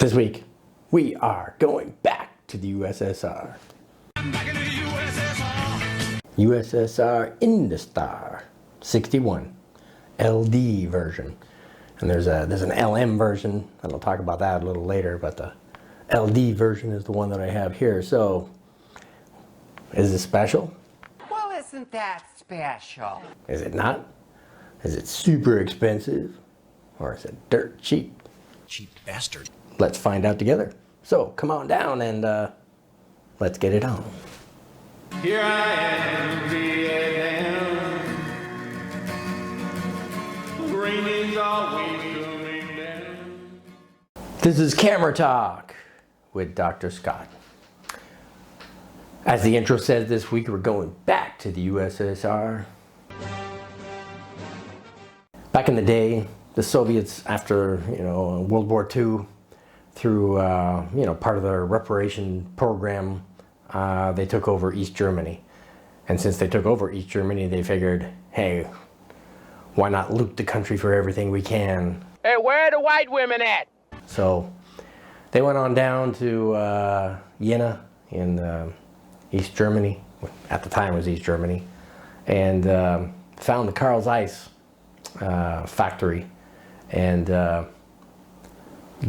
This week, we are going back to the USSR. Back into the USSR. USSR Industar 61 LD version. And there's an LM version, and I'll talk about that a little later, but the LD version is the one that I have here. So, is it special? Well, isn't that special? Is it not? Is it super expensive? Or is it dirt cheap? Cheap bastard. Let's find out together. So, come on down and let's get it on. Here I am, Vietnam. Rain is always coming down. This is Camera Talk with Dr. Scott. As the intro says, this week we're going back to the USSR. Back in the day, the Soviets, after World War II, through part of their reparation program, they took over East Germany. And since they took over East Germany, they figured, hey, why not loot the country for everything we can? Hey, where are the white women at? So they went on down to Jena in East Germany. At the time it was East Germany. And found the Carl Zeiss factory. And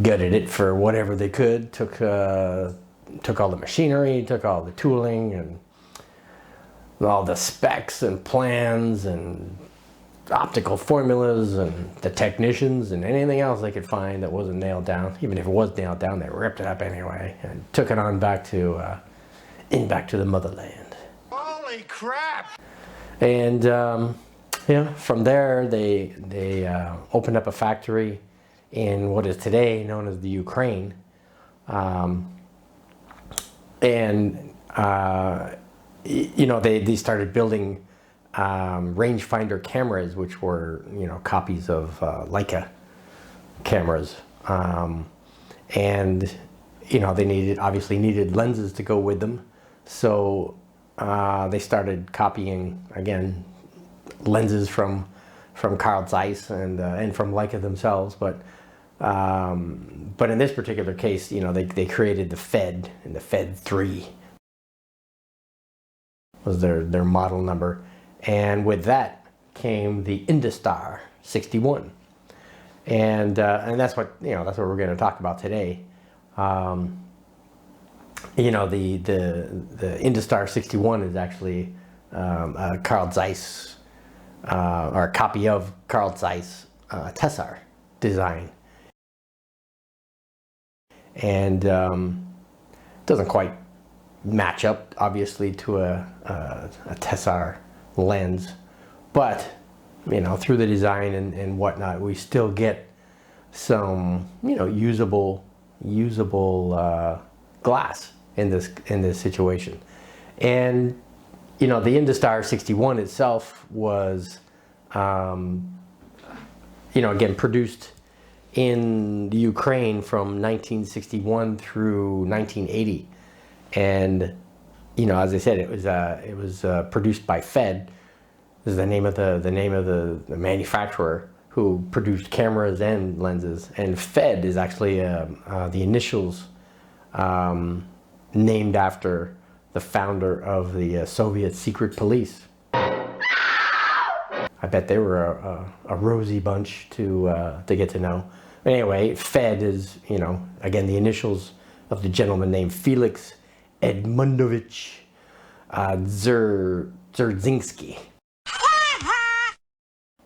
gutted it for whatever they could. Took all the machinery, took all the tooling, and all the specs and plans and optical formulas and the technicians and anything else they could find that wasn't nailed down. Even if it was nailed down, they ripped it up anyway and took it on back to the motherland. Holy crap! And from there they opened up a factory in what is today known as the Ukraine. They started building rangefinder cameras, which were copies of Leica cameras, and they obviously needed lenses to go with them, so they started copying again lenses from Carl Zeiss and from Leica themselves, but in this particular case, they created the Fed, and the Fed 3 was their model number, and with that came the Industar 61, and that's what we're going to talk about today. The Industar 61 is actually a Carl Zeiss or a copy of Carl Zeiss Tessar design. And doesn't quite match up, obviously, to a Tessar lens, but through the design and whatnot, we still get some usable glass in this situation. And the Industar 61 itself was again produced in the Ukraine from 1961 through 1980, and as I said, it was produced by Fed. This is the name of the manufacturer who produced cameras and lenses, and Fed is actually the initials named after the founder of the Soviet secret police. I bet they were a rosy bunch to get to know. Anyway, Fed is, again, the initials of the gentleman named Felix Edmundovich Dzerzhinsky.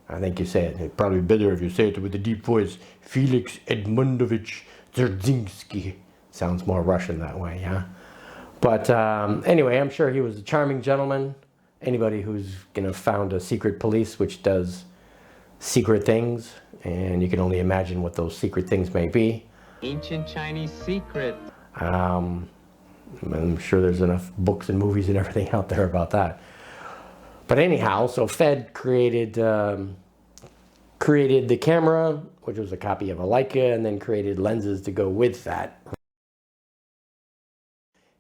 I think you say it. It's probably better if you say it with a deep voice. Felix Edmundovich Dzerzhinsky. Sounds more Russian that way, yeah? But anyway, I'm sure he was a charming gentleman. Anybody who's found a secret police which does secret things, and you can only imagine what those secret things may be. Ancient Chinese secret. I'm sure there's enough books and movies and everything out there about that. But anyhow, so Fed created the camera, which was a copy of a Leica, and then created lenses to go with that.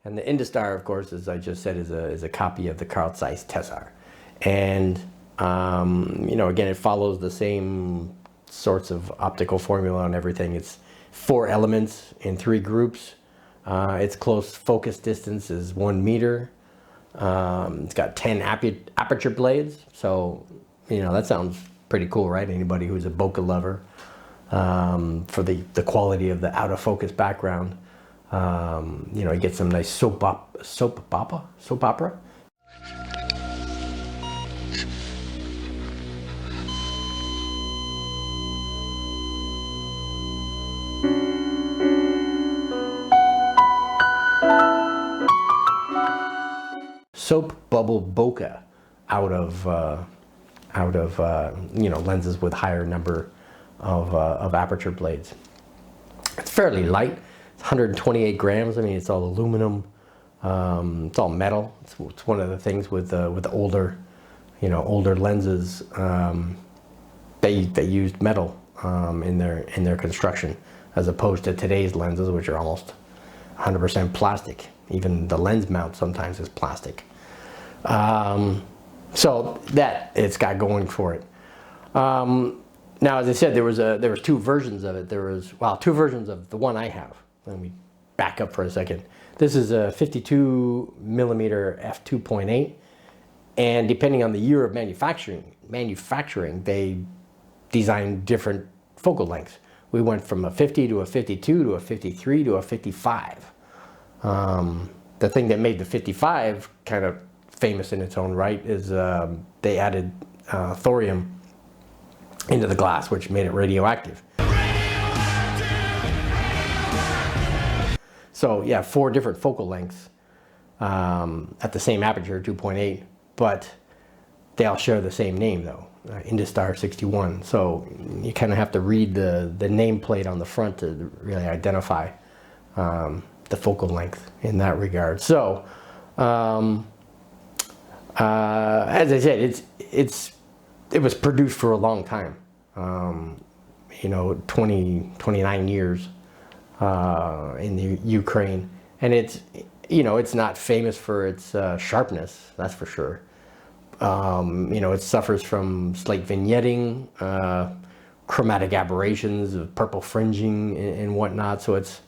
And the Industar, of course, as I just said, is a copy of the Carl Zeiss Tessar. And again, it follows the same sorts of optical formula and everything. It's 4 elements in 3 groups. Its close focus distance is 1 meter. It's got 10 aperture blades, so that sounds pretty cool, right? Anybody who's a bokeh lover, for the quality of the out of focus background, you get some nice soap opera. Soap bubble bokeh out of lenses with higher number of aperture blades. It's fairly light. It's 128 grams. I mean, it's all aluminum. It's all metal. It's one of the things with the older lenses. They used metal in their construction, as opposed to today's lenses, which are almost 100% plastic. Even the lens mount sometimes is plastic. So that it's got going for it. Now, as I said, there was 2 versions of it. There was 2 versions of the one I have. Let me back up for a second. This is a 52 millimeter f2.8, and depending on the year of manufacturing, they designed different focal lengths. We went from a 50 to a 52 to a 53 to a 55. The thing that made the 55 kind of famous in its own right is they added thorium into the glass, which made it radioactive. So yeah, 4 different focal lengths at the same aperture, 2.8, but they all share the same name though, Industar 61. So you kind of have to read the nameplate on the front to really identify the focal length in that regard. So as I said, it was produced for a long time, 29 years in the Ukraine, and it's not famous for its sharpness, that's for sure. It suffers from slight vignetting, chromatic aberrations of purple fringing and whatnot. So it's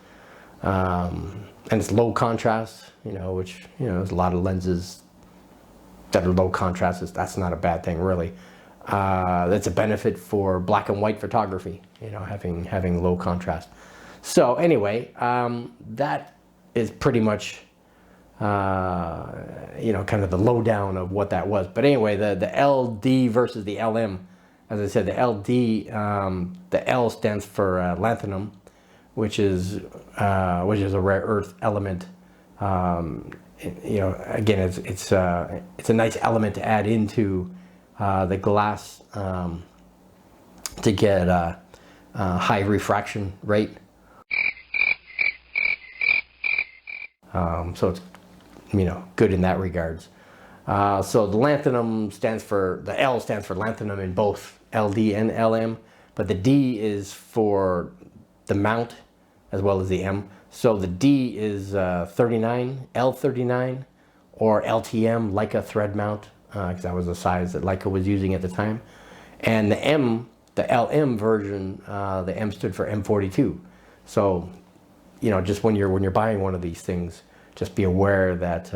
and it's low contrast, which there's a lot of lenses that are low contrast. That's not a bad thing, really. That's a benefit for black and white photography, having low contrast. So anyway, that is pretty much kind of the lowdown of what that was. But anyway, the LD versus the LM. As I said, the LD, the L stands for lanthanum, which is a rare earth element. Again, it's a nice element to add into the glass to get high refraction rate. So it's good in that regards. So the lanthanum the L stands for lanthanum in both LD and LM, but the D is for the mount as well as the M. So the D is 39, L39, or LTM, Leica thread mount, because that was the size that Leica was using at the time. And the M, the LM version, the M stood for M42. So, just when you're buying one of these things, just be aware that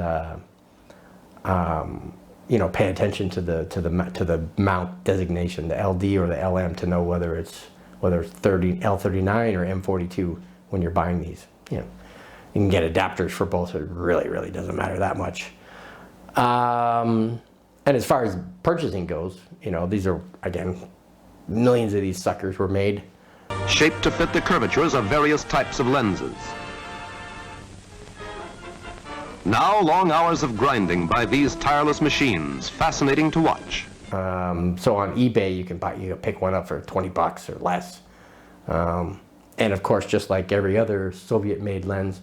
pay attention to the mount designation, the LD or the LM, to know whether it's L39 or M42 when you're buying these. You can get adapters for both. So it really doesn't matter that much. And as far as purchasing goes, these are, again, millions of these suckers were made, shaped to fit the curvatures of various types of lenses. Now long hours of grinding by these tireless machines, fascinating to watch. So on eBay you can pick one up for 20 bucks or less. And of course, just like every other Soviet-made lens,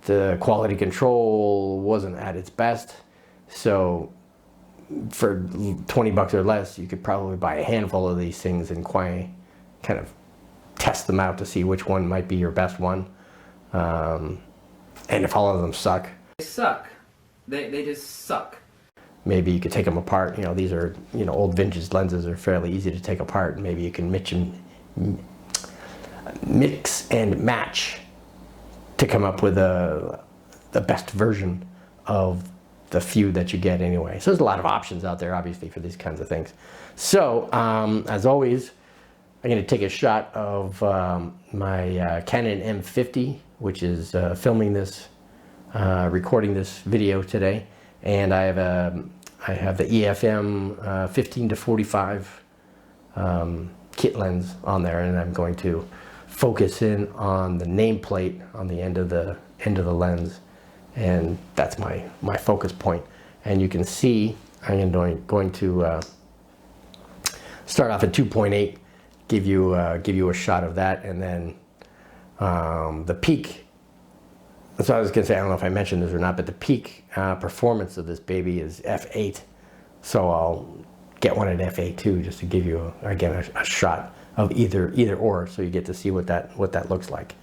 the quality control wasn't at its best. So for 20 bucks or less, you could probably buy a handful of these things and kind of test them out to see which one might be your best one. And if all of them suck, They suck. They just suck. maybe you could take them apart. These are, old vintage lenses are fairly easy to take apart. Maybe you can mix and match to come up with the best version of the few that you get anyway. So there's a lot of options out there, obviously, for these kinds of things. So as always, I'm going to take a shot of my Canon M50, which is filming this, recording this video today, and I have the EFM 15 to 45 kit lens on there, and I'm going to focus in on the nameplate on the end of the lens, and that's my focus point. And you can see I'm going to start off at 2.8, give you a shot of that, and then the peak. So I was going to say, I don't know if I mentioned this or not, but the peak performance of this baby is f8. So I'll get one at f8 too, just to give you again a shot of either or, so you get to see what that looks like.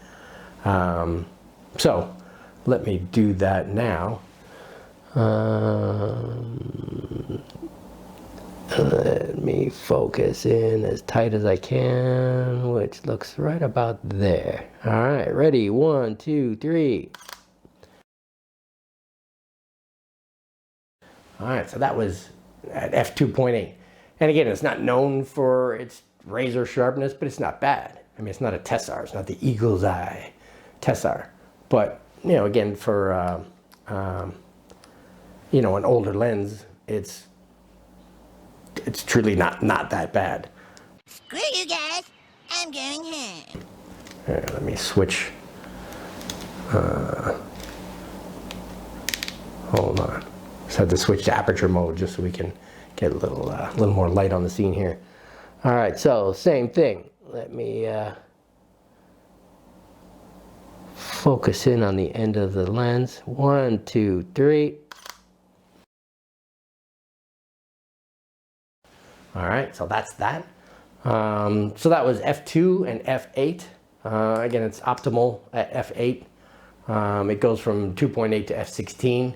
So let me do that now. Let me focus in as tight as I can, which looks right about there. All right, ready? 1, 2, 3. All right, so that was at f2.8. And again, it's not known for its razor sharpness, but it's not bad. I mean, it's not a Tessar. It's not the eagle's eye Tessar. But, you know, again, for, you know, an older lens, it's truly not that bad. Screw you guys, I'm going home. Here, let me switch. Hold on. Just had to switch to aperture mode just so we can get a little more light on the scene here. All right, so same thing. Let me focus in on the end of the lens. 1, 2, 3. All right, so that's that. So that was f2 and f8. Again, it's optimal at f8. It goes from 2.8 to f16.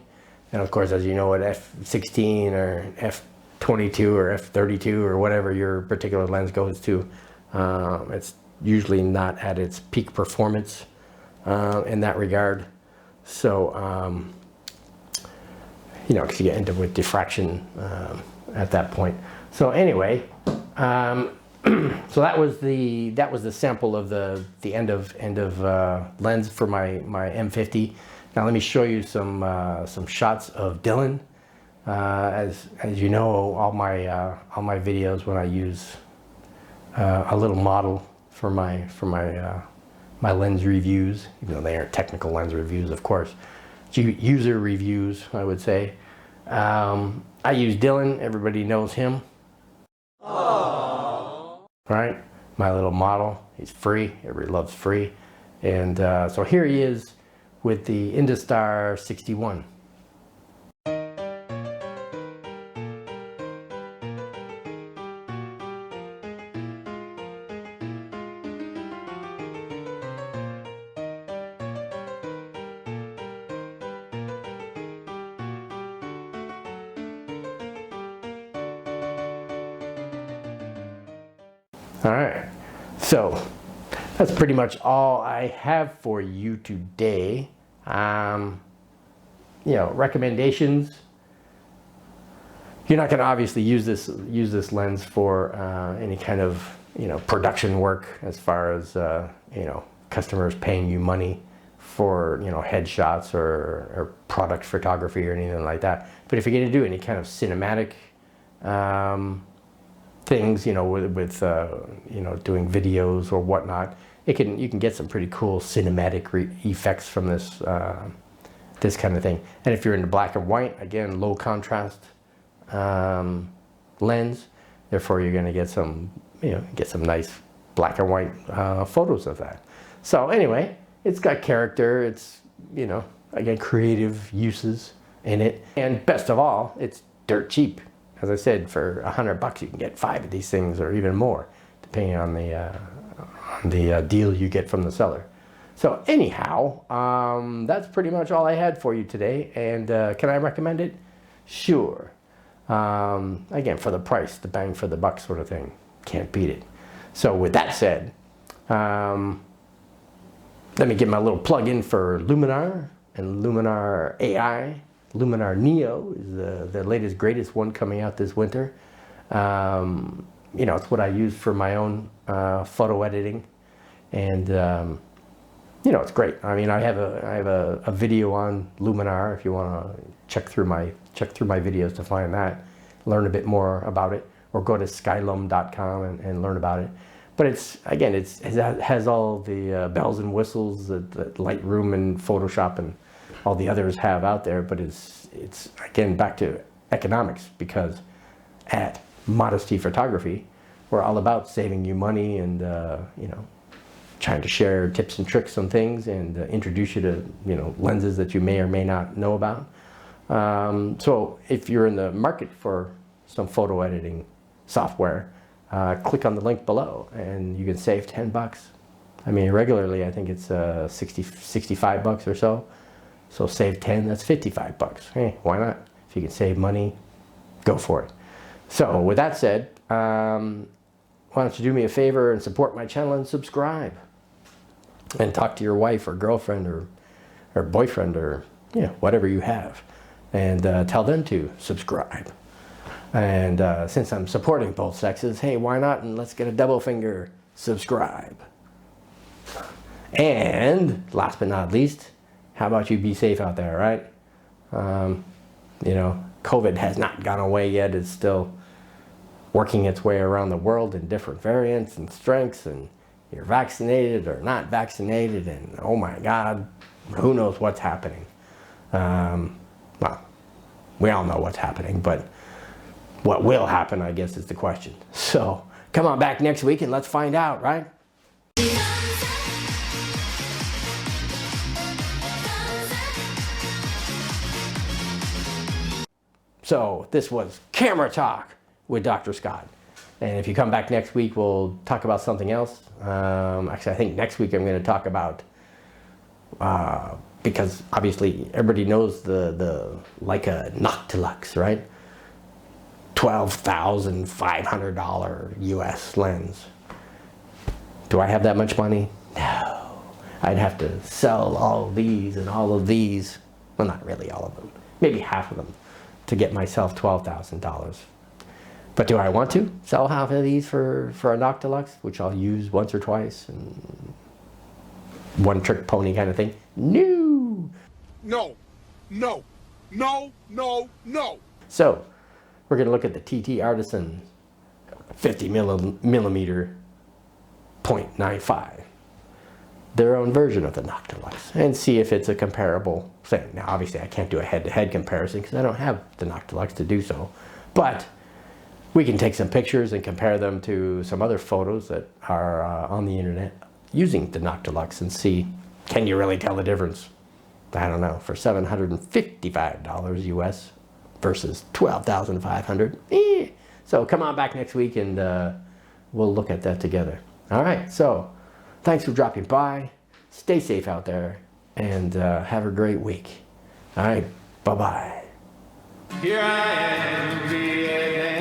And of course, as you know, at f16 or f22 or f32 or whatever your particular lens goes to, it's usually not at its peak performance in that regard. So, you know, because you end up with diffraction at that point. So anyway, so that was the sample of the end of lens for my M50. Now let me show you some shots of Dylan. As you know, all my videos, when I use a little model for my lens reviews, even though they aren't technical lens reviews, of course, user reviews, I would say. I use Dylan. Everybody knows him. Aww. Right? My little model. He's free. Everybody loves free. And so here he is with the Industar 61. All right, so that's pretty much all I have for you today. You know, recommendations. You're not going to obviously use this lens for any kind of, you know, production work, as far as you know, customers paying you money for, you know, headshots or product photography or anything like that. But if you're going to do any kind of cinematic things, you know, with you know, doing videos or whatnot, you can get some pretty cool cinematic effects from this this kind of thing. And if you're into black and white, again, low contrast lens, therefore you're going to get some, you know, nice black and white photos of that. So anyway, it's got character. It's, you know, again, creative uses in it, and best of all, it's dirt cheap. As I said, for $100 you can get 5 of these things, or even more, depending on the deal you get from the seller. So anyhow, that's pretty much all I had for you today. And can I recommend it? Sure. Again, for the price, the bang for the buck sort of thing. Can't beat it. So with that said, Let me give my little plug in for Luminar and Luminar AI. Luminar Neo is the latest, greatest one coming out this winter. You know, it's what I use for my own photo editing, and you know, it's great. I mean, I have a video on Luminar if you want to check through my videos to find that, learn a bit more about it, or go to skylum.com and learn about it. But it's, again, it has all the bells and whistles that Lightroom and Photoshop and all the others have out there. But it's again back to economics, because at Modesty Photography, we're all about saving you money and you know, trying to share tips and tricks on things and introduce you to, you know, lenses that you may or may not know about. So if you're in the market for some photo editing software, click on the link below and you can save 10 bucks. I mean, regularly I think it's 65 bucks or so. So save 10, that's 55 bucks. Hey, why not? If you can save money, go for it. So with that said, why don't you do me a favor and support my channel and subscribe, and talk to your wife or girlfriend or boyfriend or, you know, whatever you have, and tell them to subscribe. And since I'm supporting both sexes, hey, why not? And let's get a double finger subscribe. And last but not least, how about you be safe out there, right? You know, COVID has not gone away yet. It's still working its way around the world in different variants and strengths, and you're vaccinated or not vaccinated, and oh my God, who knows what's happening. Well, we all know what's happening, but what will happen, I guess, is the question. So come on back next week and let's find out, right? So this was Camera Talk with Dr. Scott. And if you come back next week, we'll talk about something else. Actually, I think next week I'm going to talk about, because obviously everybody knows the Leica Noctilux, right? $12,500 US lens. Do I have that much money? No. I'd have to sell all of these and all of these. Well, not really all of them. Maybe half of them to get myself $12,000. But do I want to sell half of these for a Noctilux, which I'll use once or twice and one trick pony kind of thing? No. No, no, no, no, no. So we're going to look at the TT Artisan 50 millimeter 0.95, their own version of the Noctilux, and see if it's a comparable thing. Now, obviously, I can't do a head-to-head comparison because I don't have the Noctilux to do so, but we can take some pictures and compare them to some other photos that are on the internet using the Noctilux and see, can you really tell the difference? I don't know, for $755 US versus $12,500. So come on back next week and we'll look at that together. All right, so thanks for dropping by. Stay safe out there and have a great week. All right, bye-bye. Here I am, Vietnam.